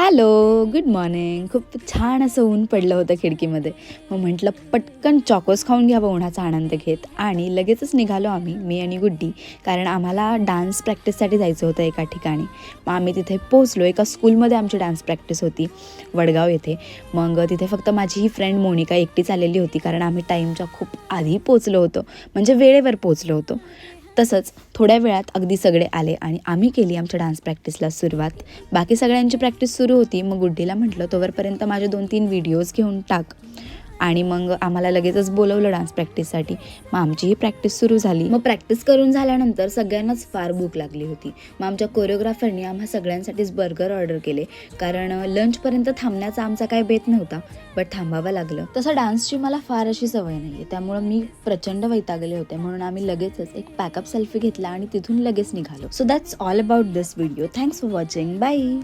Hello, good morning. खूप छान असं ऊन पडलं होतं खिडकीमध्ये. मग म्हटलं पटकन चॉकोस खाऊन घ्यावं उन्हाचा आनंद घेत आणि लगेचच निघालो आम्ही, मी आणि गुड्डी. कारण आम्हाला डान्स प्रॅक्टिससाठी जायचं होतं एका ठिकाणी. मग आम्ही तिथे पोहोचलो. एका स्कूलमध्ये आमची डान्स प्रॅक्टिस होती वडगाव येथे. मग तिथे फक्त माझी ही फ्रेंड मोनिका एकटीच आलेली होती, कारण आम्ही टाईमच्या खूप आधी पोचलो होतो, म्हणजे वेळेवर पोचलो होतो. तसंच थोड्या वेळात अगदी सगळे आले आणि आम्ही केली आमच्या डान्स प्रॅक्टिसला सुरुवात. बाकी सगळ्यांची प्रॅक्टिस सुरू होती. मग गुड्डीला म्हटलं तोवरपर्यंत माझे 2-3 व्हिडिओज घेऊन टाक. आणि मग आम्हाला लगेचच बोलवलं डान्स प्रॅक्टिससाठी. मग आमचीही प्रॅक्टिस सुरू झाली. मग प्रॅक्टिस करून झाल्यानंतर सगळ्यांनाच फार भूक लागली होती. मग आमच्या कोरिओग्राफरनी आम्हा सगळ्यांसाठीच बर्गर ऑर्डर केले, कारण लंचपर्यंत थांबण्याचा आमचा काय बेत नव्हता, बट थांबावं लागलं. तसं डान्सची मला फार अशी सवय नाही आहे, त्यामुळं मी प्रचंड वैतागले होते. म्हणून आम्ही लगेचच एक पॅकअप सेल्फी घेतला आणि तिथून लगेच निघालो. So that's all about this video. Thanks for watching. Bye.